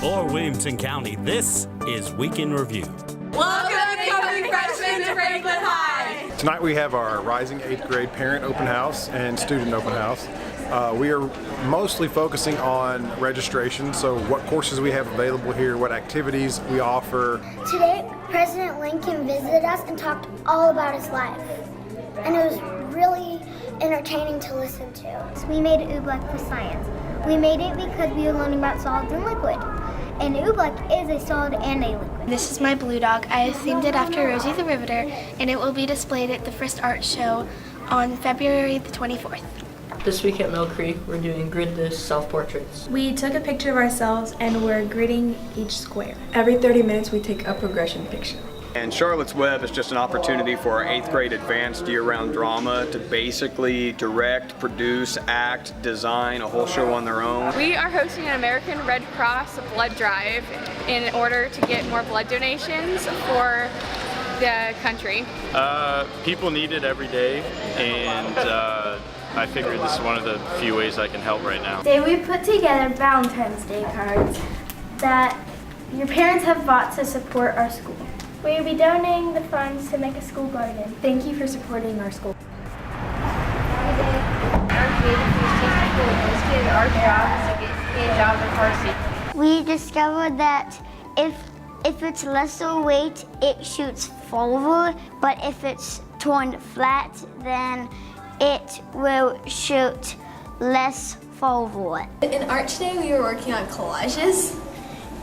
For Williamson County, this is Week in Review. Welcome, incoming freshmen to Franklin High! Tonight we have our Rising 8th grade parent open house and student open house. We are mostly focusing on registration, so what courses we have available here, what activities we offer. Today, President Lincoln visited us and talked all about his life, and it was really entertaining to listen to. So we made oobleck for science. We made it because we were learning about solids and liquid, and oobleck is a solid and a liquid. This is my blue dog. I have themed it after Rosie the Riveter, and it will be displayed at the first art show on February the 24th. This week at Mill Creek, we're doing grid-less self-portraits. We took a picture of ourselves and we're gridding each square. Every 30 minutes we take a progression picture. And Charlotte's Web is just an opportunity for our 8th grade advanced year-round drama to basically direct, produce, act, design a whole show on their own. We are hosting an American Red Cross blood drive in order to get more blood donations for the country. People need it every day, and I figured this is one of the few ways I can help right now. Today we put together Valentine's Day cards that your parents have bought to support our school. We will be donating the funds to make a school garden. Thank you for supporting our school. We discovered that if it's lesser weight, it shoots forward, but if it's torn flat, then it will shoot less forward. In art today, we were working on collages,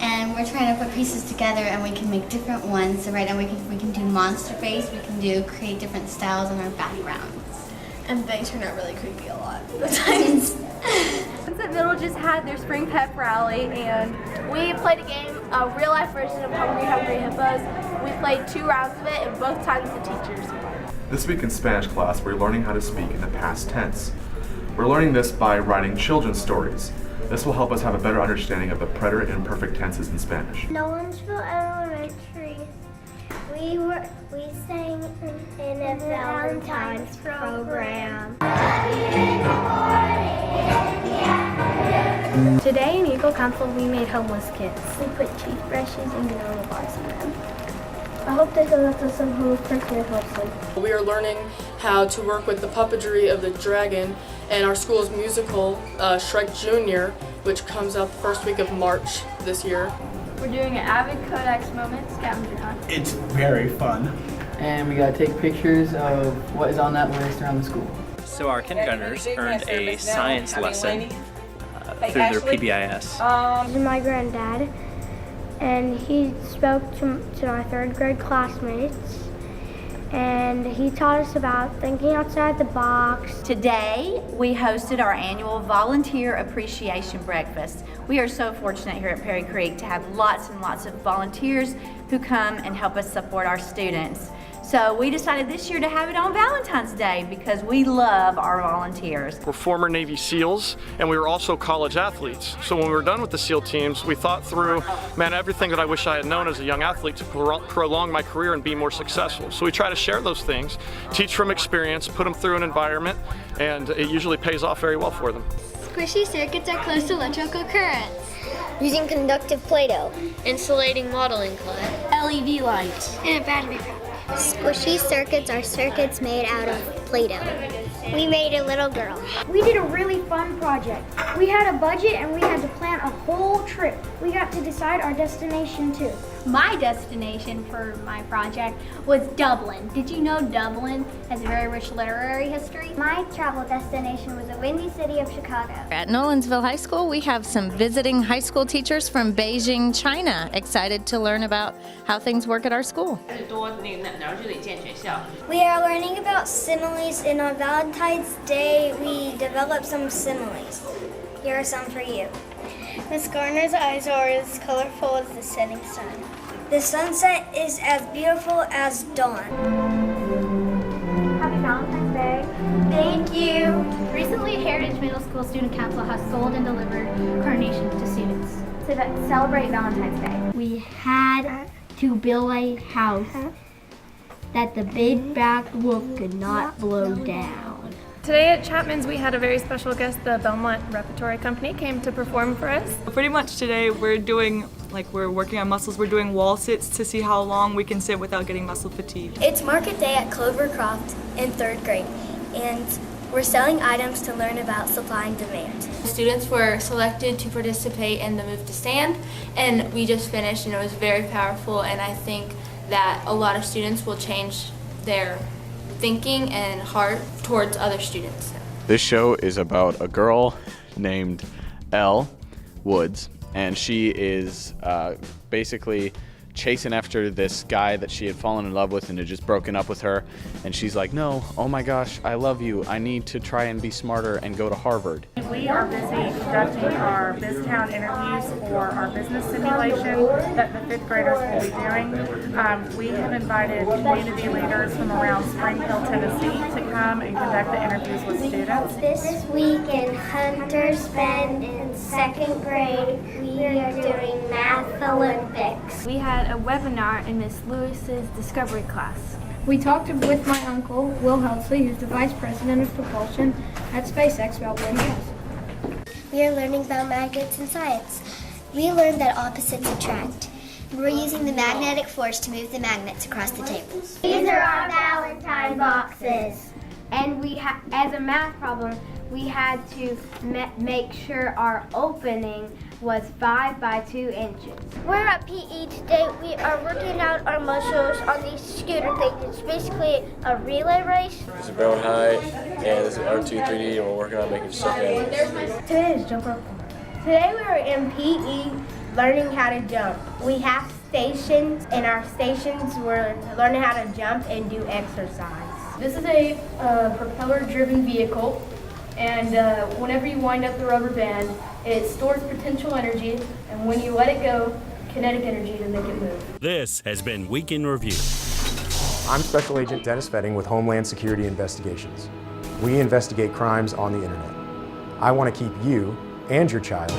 and we're trying to put pieces together, and we can make different ones. So right now we can do monster face, we can create different styles on our backgrounds. And they turn out really creepy a lot of the times. Sunset Middle just had their spring pep rally, and we played a game, a real life version of Hungry Hungry Hippos. We played 2 rounds of it, and both times the teachers won. This week in Spanish class, we're learning how to speak in the past tense. We're learning this by writing children's stories. This will help us have a better understanding of the present and perfect tenses in Spanish. Nolensville Elementary, we sang in a Valentine's program. Today in Eagle Council, we made homeless kits. We put toothbrushes and granola bars in them. I hope they go to some homeless person that helps them. We are learning how to work with the puppetry of the dragon and our school's musical, Shrek Jr., which comes out the first week of March this year. We're doing an Avid Codex moment scavenger hunt. It's very fun. And we gotta take pictures of what is on that list around the school. So our kindergartners earned a science lesson through their PBIS. This is my granddad, and he spoke to my 3rd grade classmates, and he taught us about thinking outside the box. Today, we hosted our annual Volunteer Appreciation Breakfast. We are so fortunate here at Perry Creek to have lots and lots of volunteers who come and help us support our students. So we decided this year to have it on Valentine's Day because we love our volunteers. We're former Navy SEALs, and we were also college athletes. So when we were done with the SEAL teams, we thought through, man, everything that I wish I had known as a young athlete to prolong my career and be more successful. So we try to share those things, teach from experience, put them through an environment, and it usually pays off very well for them. Squishy circuits are close to electrical currents. Using conductive Play-Doh. Insulating modeling clay. LED lights. And a battery pack. Squishy circuits are circuits made out of Play-Doh. We made a little girl. We did a really fun project. We had a budget and we had to plan a whole trip. We got to decide our destination too. My destination for my project was Dublin. Did you know Dublin has a very rich literary history? My travel destination was the windy city of Chicago. At Nolensville High School, we have some visiting high school teachers from Beijing, China, excited to learn about how things work at our school. We are learning about similes, and on Valentine's Day, we developed some similes. Here are some for you. Miss Garner's eyes are as colorful as the setting sun. The sunset is as beautiful as dawn. Happy Valentine's Day. Thank you. Recently, Heritage Middle School Student Council has sold and delivered carnations to students to celebrate Valentine's Day. We had to build a house that the big bad wolf could not blow down. Today at Chapman's we had a very special guest. The Belmont Repertory Company came to perform for us. Pretty much today we're working on muscles. We're doing wall sits to see how long we can sit without getting muscle fatigue. It's market day at Clovercroft in 3rd grade, and we're selling items to learn about supply and demand. Students were selected to participate in the Move to Stand, and we just finished, and it was very powerful, and I think that a lot of students will change their thinking and heart towards other students. This show is about a girl named Elle Woods, and she is basically chasing after this guy that she had fallen in love with and had just broken up with her, and she's like, no, oh my gosh, I love you, I need to try and be smarter and go to Harvard. We are busy conducting our BizTown interviews for our business simulation that the 5th graders will be doing. We have invited community leaders from around Spring Hill, Tennessee to come and conduct the interviews with students. This week in Hunter's Bend in 2nd grade, we are doing Math Olympics. We had a webinar in Miss Lewis's Discovery class. We talked with my uncle, Will Helsley, who's the Vice President of Propulsion at SpaceX, about what he does. We are learning about magnets and science. We learned that opposites attract. We're using the magnetic force to move the magnets across the table. These are our Valentine boxes. And as a math problem, we had to make sure our opening was 5 by 2 inches. We're at PE today. We are working out our muscles on these scooter things. It's basically a relay race. It's a Brown High, and this is R2 3D, and we're working on making stuff animals. Today is jump rope. Today we were in PE learning how to jump. We have stations, and our stations were learning how to jump and do exercise. This is a propeller-driven vehicle, and whenever you wind up the rubber band, it stores potential energy, and when you let it go, kinetic energy to make it move. This has been Week in Review. I'm Special Agent Dennis Fetting with Homeland Security Investigations. We investigate crimes on the internet. I want to keep you and your child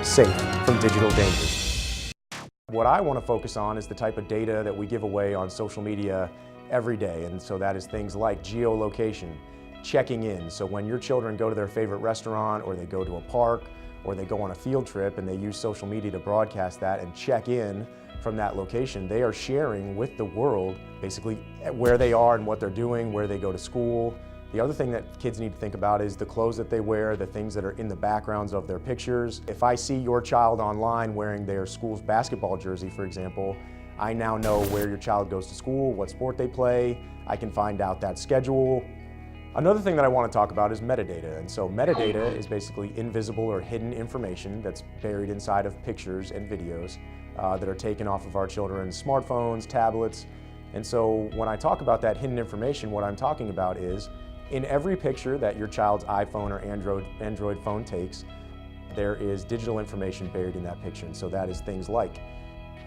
safe from digital dangers. What I want to focus on is the type of data that we give away on social media every day, and so that is things like geolocation, checking in. So when your children go to their favorite restaurant, or they go to a park, or they go on a field trip and they use social media to broadcast that and check in from that location, they are sharing with the world basically where they are and what they're doing, where they go to school. The other thing that kids need to think about is the clothes that they wear, the things that are in the backgrounds of their pictures. If I see your child online wearing their school's basketball jersey, for example, I now know where your child goes to school, what sport they play. I can find out that schedule. Another thing that I want to talk about is metadata. And so metadata is basically invisible or hidden information that's buried inside of pictures and videos that are taken off of our children's smartphones, tablets. And so when I talk about that hidden information, what I'm talking about is in every picture that your child's iPhone or Android phone takes, there is digital information buried in that picture. And so that is things like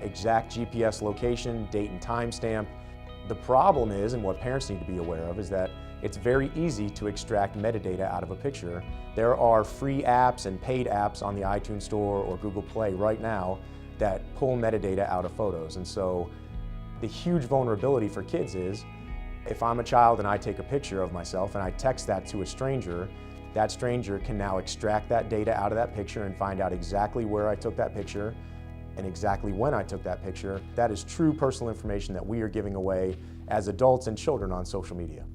exact GPS location, date and time stamp. The problem is, and what parents need to be aware of, is that it's very easy to extract metadata out of a picture. There are free apps and paid apps on the iTunes Store or Google Play right now that pull metadata out of photos. And so the huge vulnerability for kids is, if I'm a child and I take a picture of myself and I text that to a stranger, that stranger can now extract that data out of that picture and find out exactly where I took that picture and exactly when I took that picture. That is true personal information that we are giving away as adults and children on social media.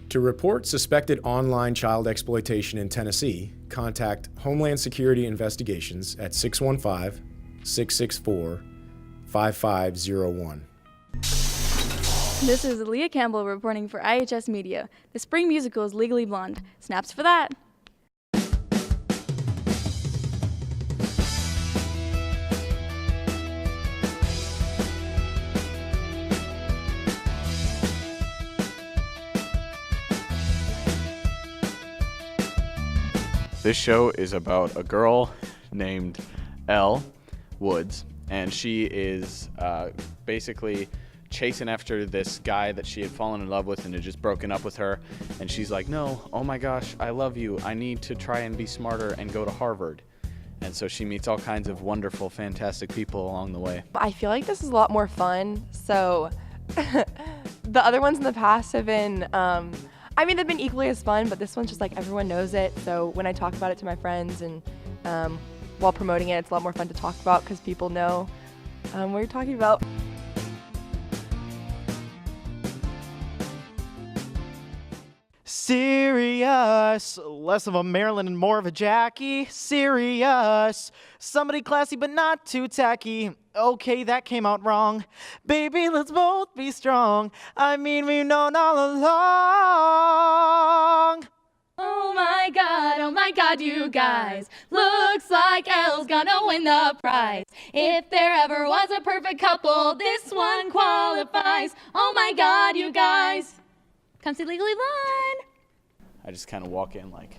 To report suspected online child exploitation in Tennessee, contact Homeland Security Investigations at 615-664-5501. This is Leah Campbell reporting for IHS Media. The spring musical is Legally Blonde. Snaps for that! This show is about a girl named Elle Woods, and she is basically chasing after this guy that she had fallen in love with and had just broken up with her, and she's like, no, oh my gosh, I love you, I need to try and be smarter and go to Harvard. And so she meets all kinds of wonderful, fantastic people along the way. I feel like this is a lot more fun, so the other ones in the past have been I mean, they've been equally as fun, but this one's just like everyone knows it. So when I talk about it to my friends and while promoting it, it's a lot more fun to talk about because people know what you're talking about. Serious, less of a Marilyn and more of a Jackie. Serious, somebody classy but not too tacky. Okay, that came out wrong. Baby, let's both be strong. I mean, we've known all along. Oh my God, you guys. Looks like Elle's gonna win the prize. If there ever was a perfect couple, this one qualifies. Oh my God, you guys. Come see Legally Blonde. I just kind of walk in like,